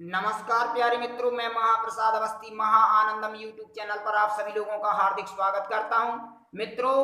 नमस्कार प्यारे मित्रों, मैं महाप्रसाद अवस्थी महा आनंदम यूट्यूब चैनल पर आप सभी लोगों का हार्दिक स्वागत करता हूं। मित्रों,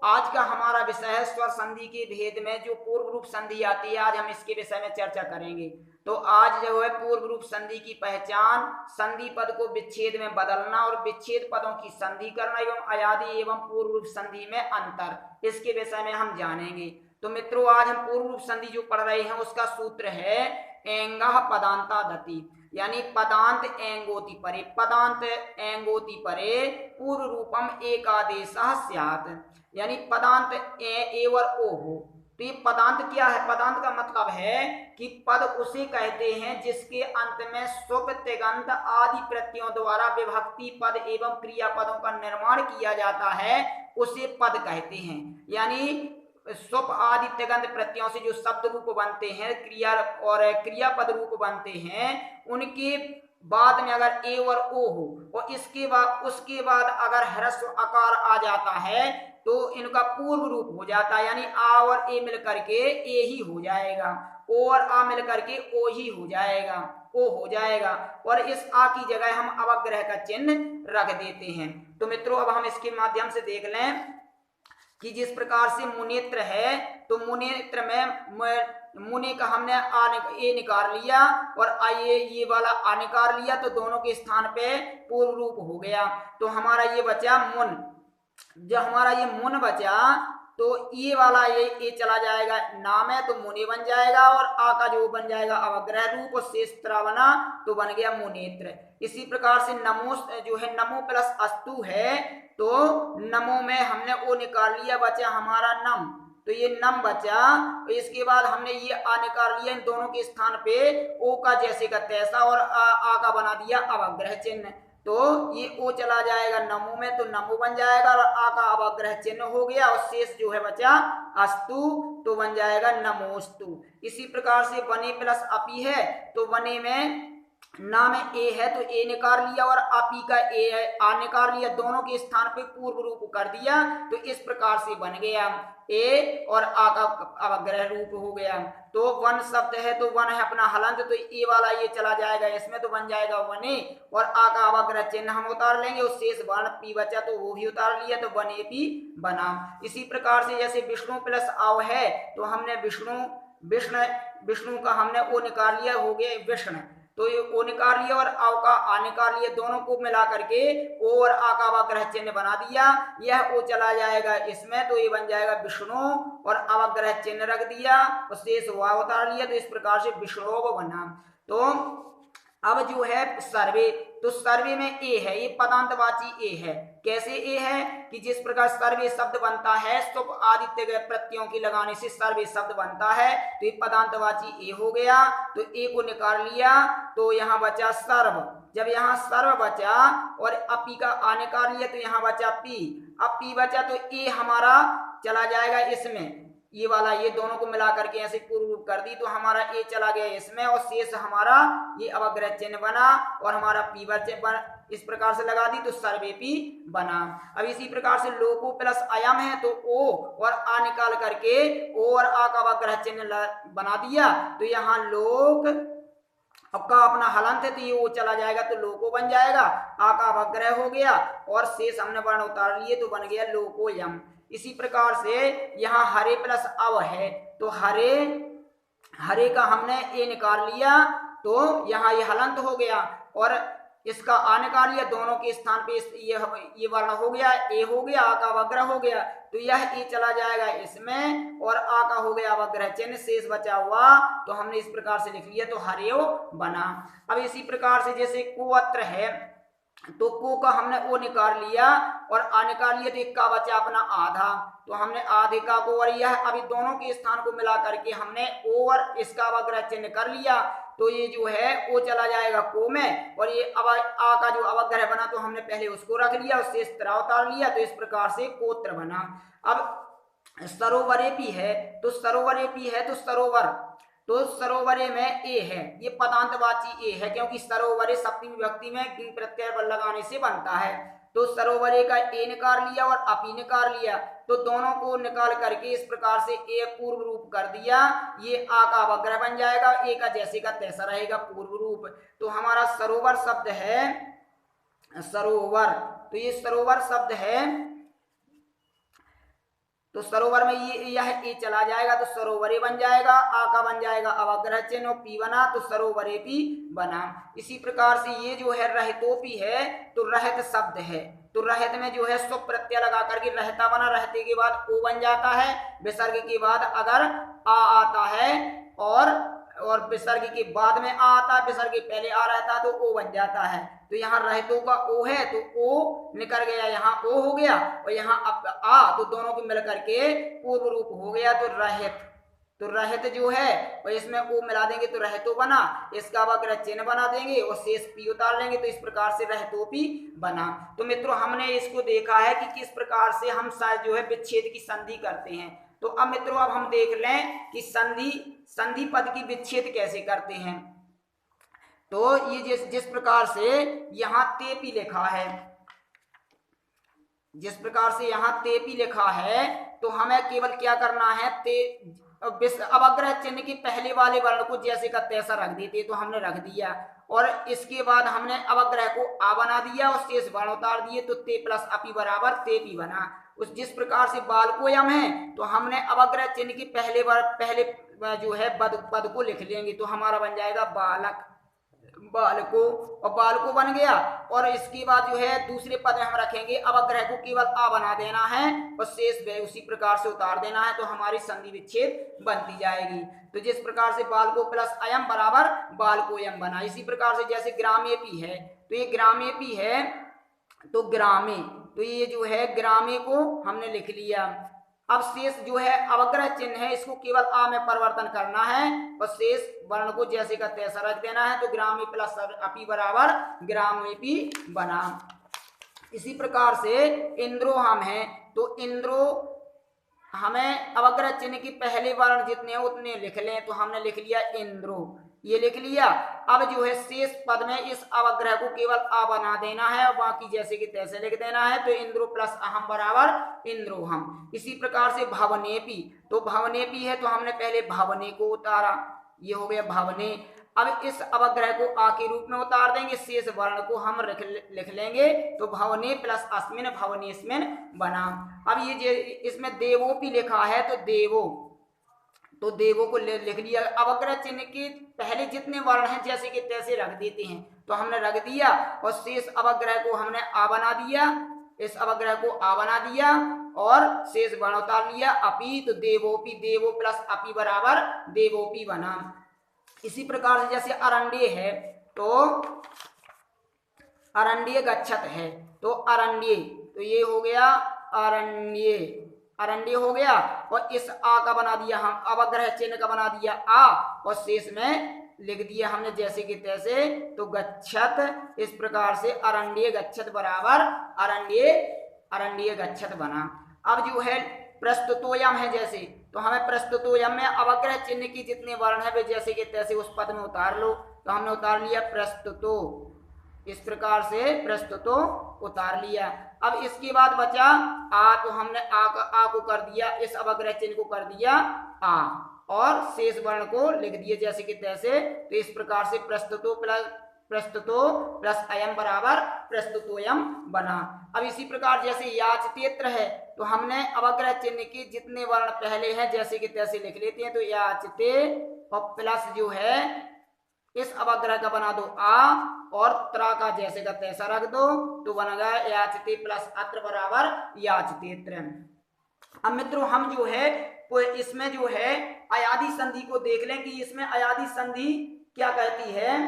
आज का हमारा विषय है स्वर संधि के भेद में जो पूर्व रूप संधि आती है। आज हम इसके विषय में चर्चा करेंगे। तो आज जो है पूर्व रूप संधि की पहचान, संधि पद को विच्छेद में बदलना और विच्छेद पदों की संधि करना एवं अयादि एवं पूर्व रूप संधि में अंतर, इसके विषय में हम जानेंगे। तो मित्रों, आज हम पूर्व रूप संधि जो पढ़ रहे हैं उसका सूत्र है एंगः पदांतादति, यानी पदांत एंगोति परे, पदांत एंगोति परे पूर्व रूपम एकादेशः स्यात्, यानी पदांत ए और ओ हो। तो ये पदांत क्या है? पदांत का मतलब है कि पद उसे कहते हैं जिसके अंत में सुप तिगंत आदि प्रत्ययों द्वारा विभक्ति पद एवं क्रिया पदों का निर्माण किया जाता है, उसे पद कहते हैं। यानी सुप आदि तिगंत प्रत्ययों से जो शब्द रूप बनते हैं, क्रिया और क्रियापद रूप बनते हैं, उनके बाद में अगर ए और ओ हो और उसके बाद अगर ह्रस्व आकार आ जाता है तो इनका पूर्व रूप हो जाता है। यानी आ और ए मिलकर के ए ही हो जाएगा, ओ और आ मिलकर के ओ ही हो जाएगा, ओ हो जाएगा, और इस आ की जगह हम अवग्रह का चिन्ह रख देते हैं। तो मित्रों, अब हम इसके माध्यम से देख लें कि जिस प्रकार से मुनेत्र है, तो मुनेत्र में मुने का हमने ए निकाल लिया और आइए ये वाला आ निकाल लिया, तो दोनों के स्थान पे पूर्व रूप हो गया। तो हमारा ये बचा मुन। जब हमारा ये मुन बचा तो ये वाला ये चला जाएगा नाम है, तो मुनि बन जाएगा, और आ का जो बन जाएगा अवग्रह रूप, और शेष बना तो बन गया मुनेत्र। इसी प्रकार से नमो जो है नमो प्लस अस्तु है, तो नमो में हमने ओ निकाल लिया, बचा हमारा नम, तो ये नम बचा। इसके बाद हमने ये आ निकाल लिया, इन दोनों के स्थान पे ओ का जैसे का तैसा और आ का बना दिया अवग्रह चिन्ह, तो ये ओ चला जाएगा नमो में, तो नमो बन जाएगा और आ का अवग्रह चिन्ह हो गया, और शेष जो है बचा अस्तु, तो बन जाएगा नमोस्तु। इसी प्रकार से वने प्लस अपी है, तो वने में ना में ए है तो ए निकाल लिया और अपी का ए है आ निकाल लिया, दोनों के स्थान पे पूर्व रूप कर दिया, तो इस प्रकार से बन गया ए और आ का अवग्रह रूप हो गया। तो वन शब्द है तो वन है अपना हलंत, तो ए वाला ये चला जाएगा इसमें, तो बन जाएगा वने, और आ का अवग्रह चिन्ह हम उतार लेंगे, और शेष वर्ण पी बचा तो वो भी उतार लिया, तो वने पी बना। इसी प्रकार से जैसे विष्णु प्लस आव है, तो हमने विष्णु का हमने ओ निकाल लिया, हो गया विष्णु, तो ये ओ निकाल लिया और आव का आ निकाल लिया, दोनों को मिला करके ओ और आ का अवग्रह चिन्ह बना दिया, यह ओ चला जाएगा इसमें, तो ये बन जाएगा विष्णु, और अवग्रह चिन्ह रख दिया और शेष वा उतार लिया, तो इस प्रकार से विष्णु बना। तो अब जो है सर्वे, तो सर्वे में ए है, ये पदांतवाची ए है। कैसे ए है कि जिस प्रकार सर्वे शब्द बनता है सुप आदित्य प्रत्ययों की लगाने से सर्वे शब्द बनता है, तो ये पदांतवाची ए हो गया, तो ए को निकाल लिया, तो यहाँ बचा सर्व। जब यहाँ सर्व बचा और अपी का आ निकाल लिया, तो यहाँ बचा पी, अब पी बचा तो ए हमारा चला जाएगा इसमें, ये वाला ये दोनों को मिला करके ऐसे पूर्व रूप कर दी, तो हमारा ए चला गया इसमें, और शेष हमारा ये अवग्रह चिन्ह बना, और हमारा पी इस प्रकार से लगा दी, तो सर्वे पी बना। अब इसी प्रकार से लोको प्लस अयम है, तो ओ और आ निकाल करके ओ और आ का अवग्रह चिन्ह बना दिया, तो यहाँ लोक का अपना हलंत है, तो ये वो चला जाएगा, तो लोको बन जाएगा, आ का अवग्रह हो गया, और शेष हमने वर्ण उतार लिए, तो बन गया लोकोयम। इसी प्रकार से यहाँ हरे प्लस अव है, तो हरे का हमने ए निकाल लिया, तो यहाँ ये हलंत हो गया, और इसका आ निकाल लिया, दोनों के स्थान पे ये वर्ण हो गया, ए हो गया, आ का अवग्रह हो गया, तो यह ए चला जाएगा इसमें, और आ का हो गया अवग्रह चिन्ह, शेष बचा हुआ, तो हमने इस प्रकार से लिख लिया, तो हरेव बना। अब इसी प्रकार से जैसे कुअत्र है, तो को का हमने ओ निकाल लिया और आ निकाल लिया, तो एक का बचा अपना आधा, तो हमने आधे का को, और यह अभी दोनों के स्थान को मिला करके हमने ओ और इसका अवग्रह चिन्ह कर लिया, तो ये जो है ओ चला जाएगा को में, और ये आ का जो अवग्रह बना, तो हमने पहले उसको रख लिया और शेष त्रा उतार लिया, तो इस प्रकार से कोत्र बना। अब सरोवरेपी है, तो सरोवरेपी है तो सरोवर, तो सरोवरे में ए है, ये पदांतवाची ए है, क्योंकि सरोवरे सप्तमी विभक्ति में प्रत्यय बल लगाने से बनता है। तो सरोवरे का ए निकाल लिया और अपी निकाल लिया, तो दोनों को निकाल करके इस प्रकार से ए पूर्व रूप कर दिया, ये आ का अवग्रह बन जाएगा, ए का जैसे का तैसा रहेगा पूर्व रूप। तो हमारा सरोवर शब्द है सरोवर, तो ये सरोवर शब्द है, तो सरोवर में ये यह ए चला जाएगा तो सरोवरे बन जाएगा, आ का बन जाएगा अवग्रह चिन्ह और पी बना तो सरोवरे पी बना। इसी प्रकार से ये जो है रहतोपी है तो रहत शब्द है, तो रहत में जो है स्व प्रत्यय लगा करके रहता बना, रहते के बाद ओ बन जाता है, विसर्ग के बाद अगर आ आता है और विसर्ग के बाद में आ आता है, विसर्ग के पहले आ रहता है तो ओ बन जाता है। तो यहाँ रहतों का ओ है तो ओ निकल गया, यहाँ ओ हो गया और यहाँ आ, तो दोनों को मिलकर के पूर्व रूप हो गया तो रहत। तो रहत जो है और इसमें ओ मिला देंगे तो रहतो बना, इसका अवग्रह चिन्ह बना देंगे और शेष पी उतार लेंगे, तो इस प्रकार से रहतोपी बना। तो मित्रों हमने इसको देखा है कि किस प्रकार से हम जो है विच्छेद की संधि करते हैं। तो अब मित्रों अब हम देख लें कि संधि पद की विच्छेद कैसे करते हैं। तो ये जिस प्रकार से यहाँ तेपी लिखा है, जिस प्रकार से यहाँ तेपी लिखा है, तो हमें केवल क्या करना है, अवग्रह चिन्ह के पहले वाले वर्ण को जैसे का तैसा रख देते, तो हमने रख दिया और इसके बाद हमने अवग्रह को आ बना दिया और शेष वर्ण उतार दिए, तो ते प्लस अपी बराबर तेपी बना। उस जिस प्रकार से बालकोयम है तो हमने अवग्रह चिन्ह के पहले जो है पद को लिख लेंगे, तो हमारा बन जाएगा बालक, बालको, और बालको बन गया। और इसके बाद जो है दूसरे पद में हम रखेंगे अवग्रह को केवल आ बना देना है और शेष व उसी प्रकार से उतार देना है, तो हमारी संधि विच्छेद बनती जाएगी। तो जिस प्रकार से बालको प्लस अयम बराबर बालकोयम बना। इसी प्रकार से जैसे ग्रामेपी है, तो ये ग्रामेपी है तो ग्रामे, तो ये जो है ग्रामे को हमने लिख लिया। अब शेष जो है अवग्रह चिन्ह है इसको केवल आ में परिवर्तन करना है और शेष वर्ण को जैसे का तैसा रख देना है, तो ग्रामी प्लस अपी बराबर ग्रामेपी बना। इसी प्रकार से इंद्रो हम है, तो इंद्रो हमें अवग्रह चिन्ह के पहले वर्ण जितने हैं उतने लिख लें, तो हमने लिख लिया इंद्रो, ये लिख लिया। अब जो है शेष पद में इस अवग्रह को केवल आ बना देना है और बाकी जैसे कि तैसे लिख देना है, तो इंद्रो प्लस अहम बराबर इंद्रोहम। इसी प्रकार से भवनेपी, तो भवनेपी है तो हमने पहले भवने को उतारा, ये हो गया भवने। अब इस अवग्रह को आ के रूप में उतार देंगे, शेष वर्ण को हम लिख लेंगे, तो भवने प्लस अस्मिन भवनेस्मिन बना। अब ये इसमें देवोपी लिखा है तो देवो, तो देवो को लिख लिया। अवग्रह चिन्ह के पहले जितने वर्ण हैं जैसे कि तैसे रख देते हैं, तो हमने रख दिया और शेष अवग्रह को हमने आ बना दिया, इस अवग्रह को आ बना दिया और शेष वर्ण उतार लिया अपी, तो देवोपी, देवो प्लस अपी बराबर देवोपी बना। इसी प्रकार से जैसे अरण्य है तो अरण्य गच्छत है, तो अरण्य, तो ये हो गया अरण्य, अरण्य हो गया और इस आ का बना दिया हम अवग्रह चिन्ह का बना दिया आ और शेष में लिख दिया हमने जैसे कि तैसे, तो गच्छत। इस प्रकार से अरण्य गच्छत बराबर अरण्य गच्छत बना। अब जो है प्रस्तुतोयम है जैसे, तो हमें प्रस्तुतोयम में अवग्रह चिन्ह की जितने वर्ण है वे जैसे कि तैसे उस पद में उतार लो, तो हमने उतार लिया प्रस्तुतो, इस प्रकार से प्रस्तुतो उतार लिया। अब इसके बाद बचा आ, तो हमने आ को कर दिया, इस अवग्रह चिन्ह को कर दिया आ और शेष वर्ण को लिख दिए जैसे कि तैसे, तो इस प्रकार से प्रस्तुतो प्लस अयम बराबर प्रस्तुतोयम बना। अब इसी प्रकार जैसे याचतेत्र है, तो हमने अवग्रह चिन्ह के जितने वर्ण पहले हैं जैसे कि तैसे लिख लेते हैं, तो याचते और प्लस जो है इस अवग्रह का बना दो आ और त्रा का जैसे का तैसा रख दो, तो बन गया याचते प्लस अत्र बराबर याचतेत्र। अब मित्रों हम जो है इसमें जो है अयादि संधि को देख लें कि इसमें अयादि संधि क्या कहती है,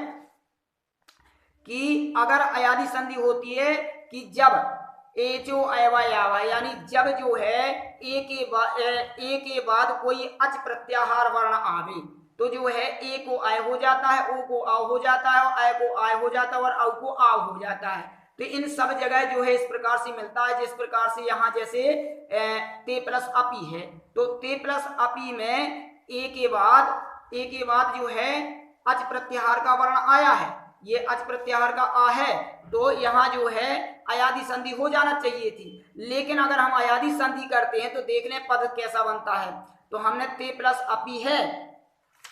कि अगर अयादि संधि होती है कि जब एचो अयवा यावा, यानी जब जो है ए के बाद कोई अच प्रत्याहार वर्ण आवे, तो जो है ए को आय हो जाता है, ओ को आ हो जाता है और आय को आय हो जाता है और औ को आ हो जाता है। तो इन सब जगह जो है इस प्रकार से मिलता है, जिस प्रकार से यहाँ जैसे ते प्लस अपी है, तो ते प्लस अपी में ए के बाद जो है अच प्रत्याहार का वर्ण आया है, ये अच प्रत्याहार का आ है तो यहाँ जो है अयादि संधि हो जाना चाहिए थी, लेकिन अगर हम अयादि संधि करते हैं तो देख लें पद कैसा बनता है। तो हमने ते प्लस अपी है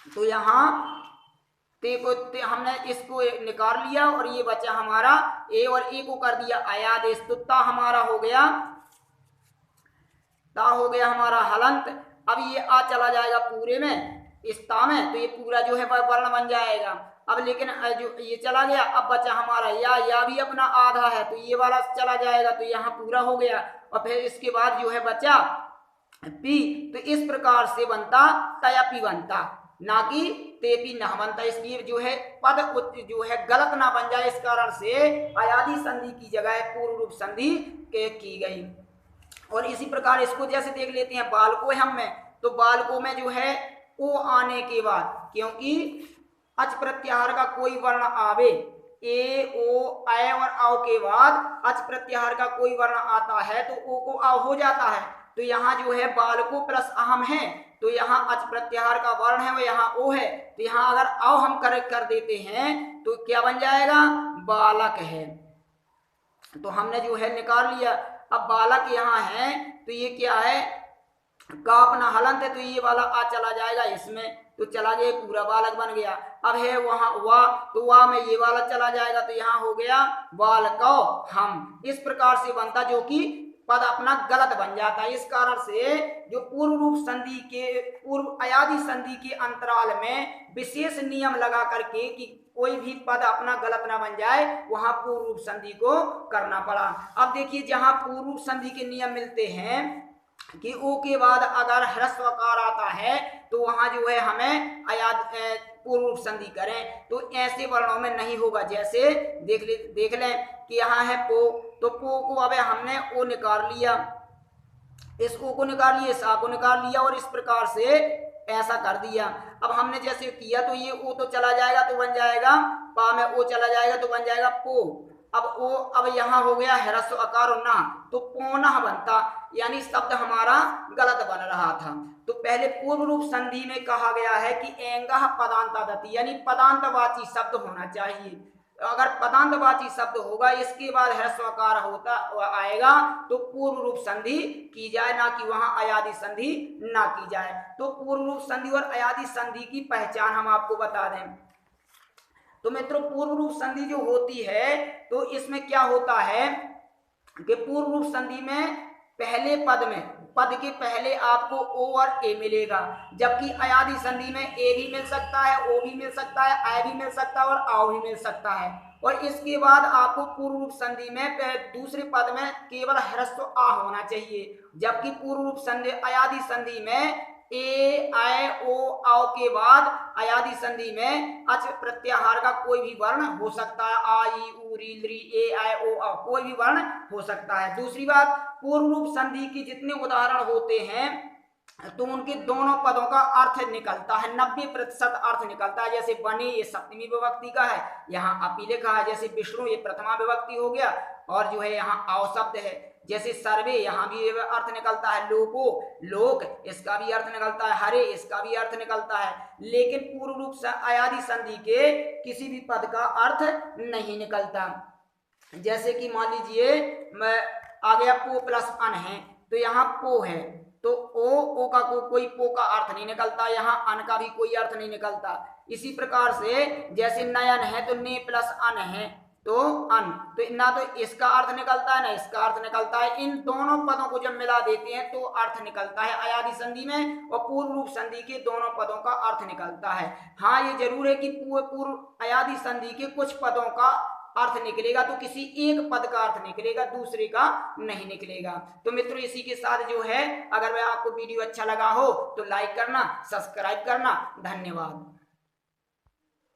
तो यहाँ हमने इसको निकाल लिया और ये बचा हमारा ए और ए को कर दिया अयादेश, तो ता हमारा हो गया, ता हो गया हमारा हलंत। अब ये आ चला जाएगा पूरे में इस ता में, तो ये पूरा जो है वर्ण बन जाएगा। अब लेकिन जो ये चला गया, अब बचा हमारा या भी अपना आधा है तो ये वाला चला जाएगा, तो यहाँ पूरा हो गया। और फिर इसके बाद जो है बचा पी, तो इस प्रकार से बनता तयपी बनता, ना कि तेपी न बनता। इसलिए जो है पद जो है गलत ना बन जाए, इस कारण से अयादि संधि की जगह पूर्व रूप संधि की गई। और इसी प्रकार इसको जैसे देख लेते हैं बालको हम में, तो बालको में जो है ओ आने के बाद, क्योंकि अच प्रत्याहार का कोई वर्ण आवे, ए ओ ऐ और औ के बाद अच प्रत्याहार का कोई वर्ण आता है तो ओ को आ हो जाता है। तो यहाँ जो है बालको प्लस अहम है, तो यहाँ अच प्रत्याहार का वर्ण है वो यहाँ ओ है, तो यहाँ अगर औ हम करेक्ट कर देते हैं तो क्या बन जाएगा, बालक है। तो हमने जो है निकाल लिया। अब बालक यहाँ है तो ये क्या है, का अपना हलंत है, तो ये वाला आ चला जाएगा इसमें, तो चला गया पूरा बालक बन गया। अब है वहां वा, तो वा में ये वाला चला जाएगा, तो यहाँ हो गया बालको हम। इस प्रकार से बनता, जो कि पद अपना गलत बन जाता है। इस कारण से जो पूर्व रूप संधि के पूर्व अयादि संधि के अंतराल में विशेष नियम लगा करके कि कोई भी पद अपना गलत ना बन जाए, वहां पूर्व रूप संधि को करना पड़ा। अब देखिए जहां पूर्व रूप संधि के नियम मिलते हैं कि ओ के बाद अगर ह्रस्व आकार आता है तो वहां जो है हमें पूर्व रूप संधि करें, तो ऐसे वर्णों में नहीं होगा। जैसे देख लें कि यहाँ है पो, तो पो को अब हमने ओ निकाल लिया, इस ओ को निकाल लिया, इस आ को निकाल लिया और इस प्रकार से ऐसा कर दिया। अब हमने जैसे किया तो ये ओ तो चला जाएगा तो बन जाएगा पा में ओ चला जाएगा तो बन जाएगा पो। अब यहाँ हो गया ह्रस्व आकार ना, तो पोनः बनता, यानी शब्द हमारा गलत बन रहा था। तो पहले पूर्व रूप संधि में कहा गया है कि एंगः पदांतादति, यानी पदांतवाची शब्द होना चाहिए। अगर पदांतवाची शब्द होगा इसके बाद ह्रस्व आकार होता आएगा तो पूर्व रूप संधि की जाए, ना कि वहां अयादि संधि ना की जाए। तो पूर्व रूप संधि और अयादि संधि की पहचान हम आपको बता दें। तो मित्रों पूर्व रूप संधि जो होती है तो इसमें क्या होता है कि पूर्व रूप संधि में पहले पद के पहले आपको ओ और ए मिलेगा, जबकि अयादि संधि में ए भी मिल सकता है, ओ भी मिल सकता है, ऐ भी मिल सकता है और आओ भी मिल सकता है। और इसके बाद आपको पूर्व रूप संधि में दूसरे पद में केवल ह्रस्व आ होना चाहिए, जबकि पूर्व रूप संधि अयादि संधि में ए ऐ ओ औ के बाद अयादि संधि में अच प्रत्याहार का कोई भी वर्ण हो सकता है, आ ई उ री ली ए ऐ ओ औ कोई भी वर्ण हो सकता है। दूसरी बात, पूर्व रूप संधि के जितने उदाहरण होते हैं तो उनके दोनों पदों का अर्थ निकलता है, 90% अर्थ निकलता है। जैसे बने ये सप्तमी विभक्ति का है, यहाँ अपी लिखा है। जैसे विष्णु ये प्रथमा विभक्ति हो गया और जो है यहाँ आव शब्द है। जैसे सर्वे यहाँ भी अर्थ निकलता है, लोको लोक इसका भी अर्थ निकलता है, हरे इसका भी अर्थ निकलता है। लेकिन पूर्व रूप अयादि संधि के किसी भी पद का अर्थ नहीं निकलता। जैसे कि मान लीजिए आ गया पो प्लस अन है, तो यहाँ पो है तो ओ का कोई पो का अर्थ नहीं निकलता, यहाँ अन का भी कोई अर्थ नहीं निकलता। इसी प्रकार से जैसे नयन है तो ने प्लस अन है तो अन, तो ना तो इसका अर्थ निकलता है ना इसका अर्थ निकलता है। इन दोनों पदों को जब मिला देते हैं तो अर्थ निकलता है अयादि संधि में, और पूर्व रूप संधि के दोनों पदों का अर्थ निकलता है। हाँ ये जरूर है कि पूर्व अयादि संधि के कुछ पदों का अर्थ निकलेगा तो किसी एक पद का अर्थ निकलेगा, दूसरे का नहीं निकलेगा। तो मित्रों इसी के साथ जो है, अगर वह आपको वीडियो अच्छा लगा हो तो लाइक करना, सब्सक्राइब करना। धन्यवाद।